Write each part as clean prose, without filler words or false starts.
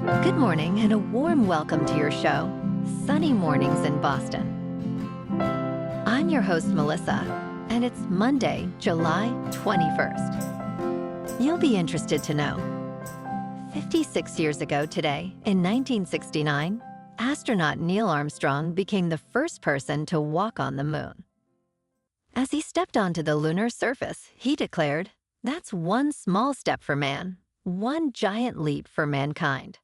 Good morning and a warm welcome to your show, Sunny Mornings in Boston. I'm your host, Melissa, and it's Monday, July 21st. You'll be interested to know, 56 years ago today, in 1969, astronaut Neil Armstrong became the first person to walk on the moon. As he stepped onto the lunar surface, he declared, "That's one small step for man, one giant leap for mankind."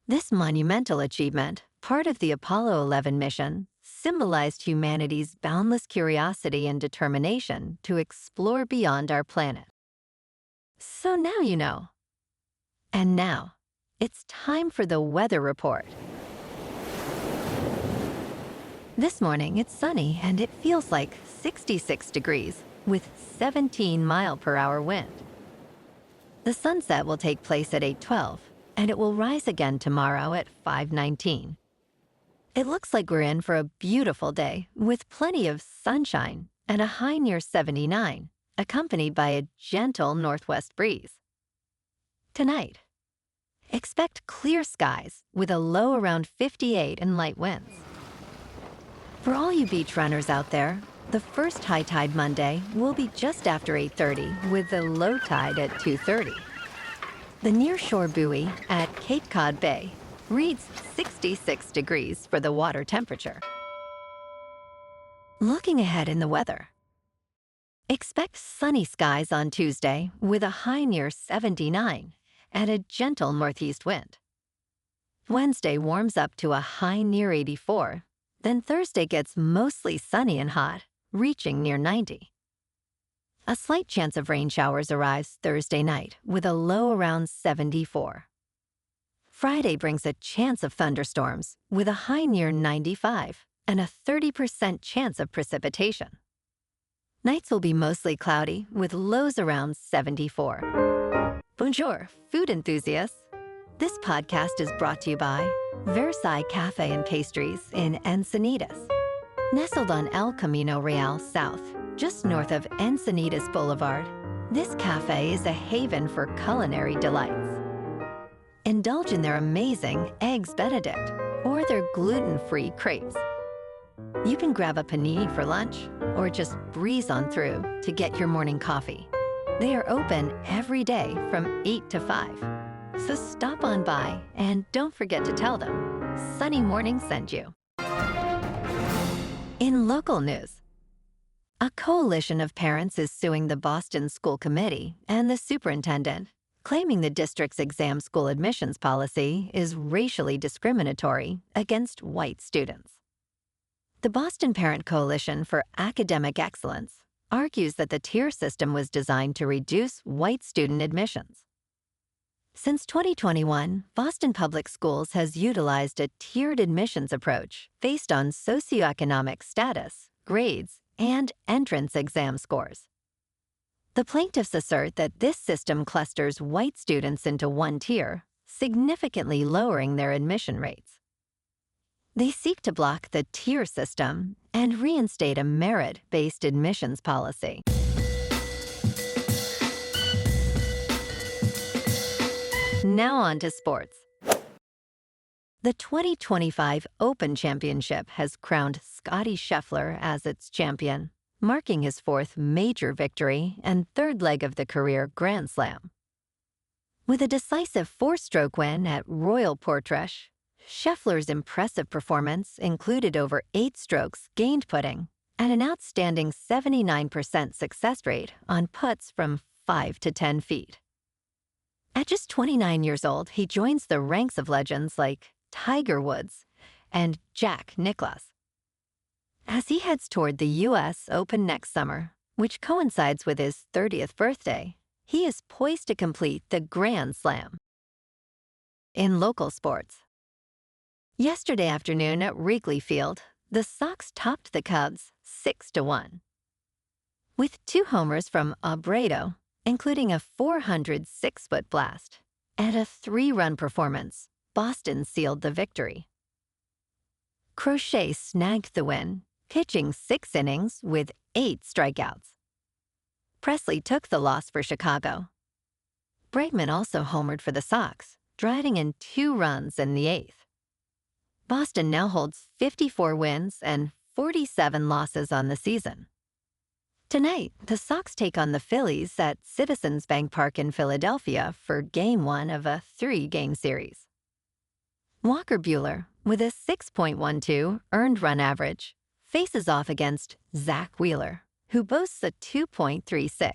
This monumental achievement, part of the Apollo 11 mission, symbolized humanity's boundless curiosity and determination to explore beyond our planet. So now you know. And now, it's time for the weather report. This morning, it's sunny and it feels like 66 degrees with 17-mile-per-hour wind. The sunset will take place at 8:12, and it will rise again tomorrow at 5:19. It looks like we're in for a beautiful day with plenty of sunshine and a high near 79, accompanied by a gentle northwest breeze. Tonight, expect clear skies with a low around 58 and light winds. For all you beach runners out there, the first high tide Monday will be just after 8:30 with the low tide at 2:30. The nearshore buoy at Cape Cod Bay reads 66 degrees for the water temperature. Looking ahead in the weather, expect sunny skies on Tuesday with a high near 79 and a gentle northeast wind. Wednesday warms up to a high near 84, then Thursday gets mostly sunny and hot, reaching near 90. A slight chance of rain showers arrives Thursday night with a low around 74. Friday brings a chance of thunderstorms with a high near 95 and a 30% chance of precipitation. Nights will be mostly cloudy with lows around 74. Bonjour, food enthusiasts. This podcast is brought to you by Versailles Cafe and Pastries in Encinitas. Nestled on El Camino Real South, just north of Encinitas Boulevard, this cafe is a haven for culinary delights. Indulge in their amazing Eggs Benedict or their gluten-free crepes. You can grab a panini for lunch or just breeze on through to get your morning coffee. They are open every day from 8 to 5. So stop on by and don't forget to tell them Sunny Morning sent you. In local news, a coalition of parents is suing the Boston School Committee and the superintendent, claiming the district's exam school admissions policy is racially discriminatory against white students. The Boston Parent Coalition for Academic Excellence argues that the tier system was designed to reduce white student admissions. Since 2021, Boston Public Schools has utilized a tiered admissions approach based on socioeconomic status, grades, and entrance exam scores. The plaintiffs assert that this system clusters white students into one tier, significantly lowering their admission rates. They seek to block the tier system and reinstate a merit-based admissions policy. Now on to sports. The 2025 Open Championship has crowned Scottie Scheffler as its champion, marking his fourth major victory and third leg of the career Grand Slam. With a decisive four-stroke win at Royal Portrush, Scheffler's impressive performance included over 8 strokes gained putting and an outstanding 79% success rate on putts from 5 to 10 feet. At just 29 years old, he joins the ranks of legends like Tiger Woods and Jack Nicklaus. As he heads toward the U.S. Open next summer, which coincides with his 30th birthday, he is poised to complete the Grand Slam. In local sports, yesterday afternoon at Wrigley Field, the Sox topped the Cubs 6-1. With 2 homers from Abreu, including a 406-foot blast, and a 3-run performance, Boston sealed the victory. Crochet snagged the win, pitching 6 innings with 8 strikeouts. Presley took the loss for Chicago. Bregman also homered for the Sox, driving in 2 runs in the 8th. Boston now holds 54 wins and 47 losses on the season. Tonight, the Sox take on the Phillies at Citizens Bank Park in Philadelphia for Game 1 of a 3-game series. Walker Buehler, with a 6.12 earned run average, faces off against Zach Wheeler, who boasts a 2.36.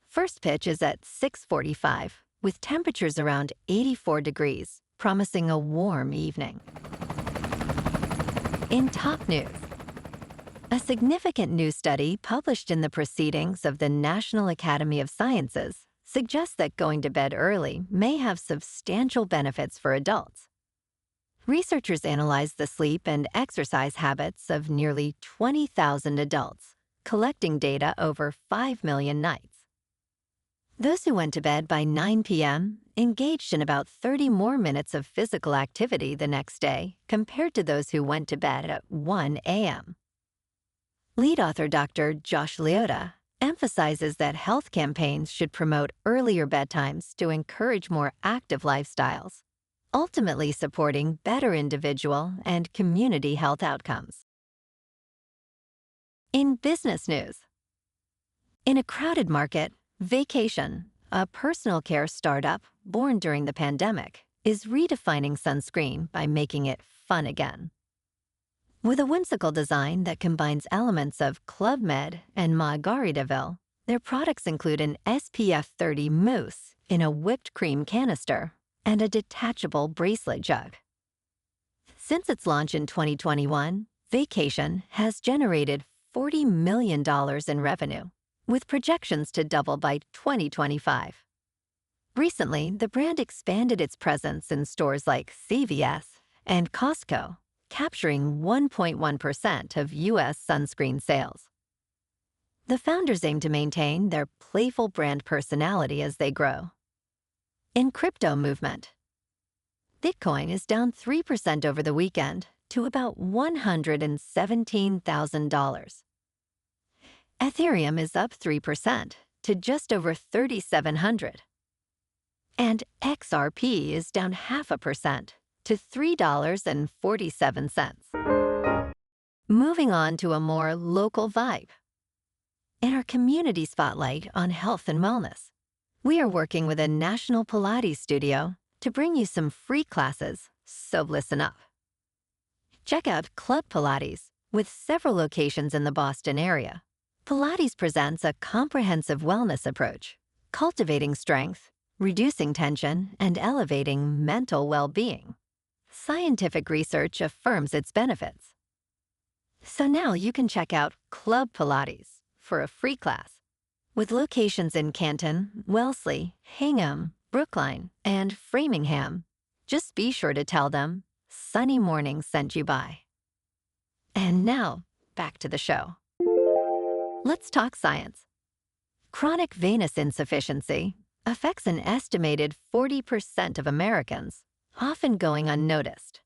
First pitch is at 6:45, with temperatures around 84 degrees, promising a warm evening. In top news, a significant new study published in the Proceedings of the National Academy of Sciences suggests that going to bed early may have substantial benefits for adults. Researchers analyzed the sleep and exercise habits of nearly 20,000 adults, collecting data over 5 million nights. Those who went to bed by 9 p.m. engaged in about 30 more minutes of physical activity the next day compared to those who went to bed at 1 a.m. Lead author Dr. Josh Liotta emphasizes that health campaigns should promote earlier bedtimes to encourage more active lifestyles, ultimately supporting better individual and community health outcomes. In business news, in a crowded market, Vacation, a personal care startup born during the pandemic, is redefining sunscreen by making it fun again. With a whimsical design that combines elements of Club Med and Margaritaville, their products include an SPF 30 mousse in a whipped cream canister and a detachable bracelet jug. Since its launch in 2021, Vacation has generated $40 million in revenue, with projections to double by 2025. Recently, the brand expanded its presence in stores like CVS and Costco, capturing 1.1% of U.S. sunscreen sales. The founders aim to maintain their playful brand personality as they grow. In crypto movement, Bitcoin is down 3% over the weekend to about $117,000. Ethereum is up 3% to just over 3,700. And XRP is down 0.5% to $3.47. Moving on to a more local vibe. In our community spotlight on health and wellness, we are working with a national Pilates studio to bring you some free classes, so listen up. Check out Club Pilates, with several locations in the Boston area. Pilates presents a comprehensive wellness approach, cultivating strength, reducing tension, and elevating mental well-being. Scientific research affirms its benefits. So now you can check out Club Pilates for a free class. With locations in Canton, Wellesley, Hingham, Brookline, and Framingham, just be sure to tell them Sunny Morning sent you by. And now, back to the show. Let's talk science. Chronic venous insufficiency affects an estimated 40% of Americans, often going unnoticed.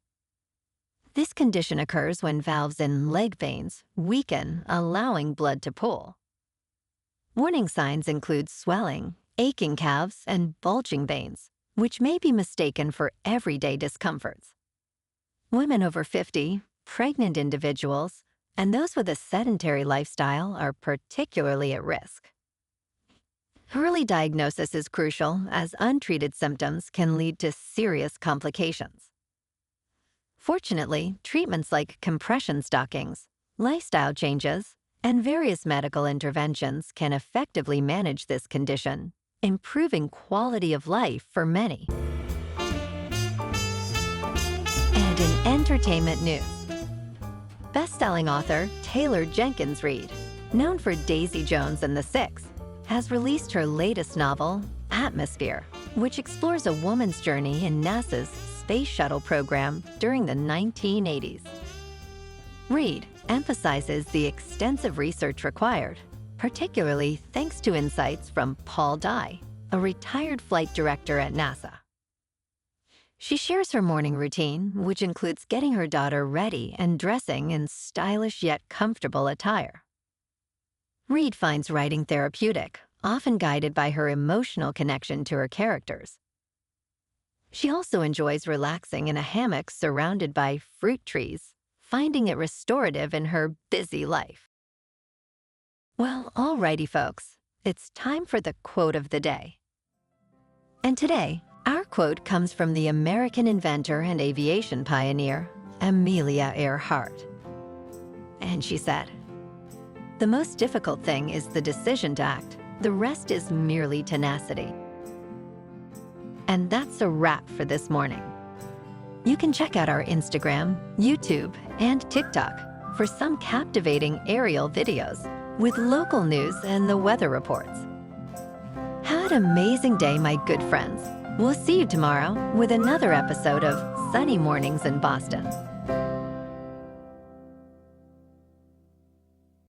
This condition occurs when valves in leg veins weaken, allowing blood to pool. Warning signs include swelling, aching calves, and bulging veins, which may be mistaken for everyday discomforts. Women over 50, pregnant individuals, and those with a sedentary lifestyle are particularly at risk. Early diagnosis is crucial, as untreated symptoms can lead to serious complications. Fortunately, treatments like compression stockings, lifestyle changes, and various medical interventions can effectively manage this condition, improving quality of life for many. And in entertainment news, best-selling author Taylor Jenkins Reid, known for Daisy Jones and the Six, has released her latest novel, Atmosphere, which explores a woman's journey in NASA's Space Shuttle program during the 1980s. Reid emphasizes the extensive research required, particularly thanks to insights from Paul Dye, a retired flight director at NASA. She shares her morning routine, which includes getting her daughter ready and dressing in stylish yet comfortable attire. Reid finds writing therapeutic, often guided by her emotional connection to her characters. She also enjoys relaxing in a hammock surrounded by fruit trees, finding it restorative in her busy life. Well, alrighty, folks. It's time for the quote of the day. And today, our quote comes from the American inventor and aviation pioneer, Amelia Earhart. And she said, "The most difficult thing is the decision to act. The rest is merely tenacity." And that's a wrap for this morning. You can check out our Instagram, YouTube, and TikTok for some captivating aerial videos with local news and the weather reports. Have an amazing day, my good friends. We'll see you tomorrow with another episode of Sunny Mornings in Boston.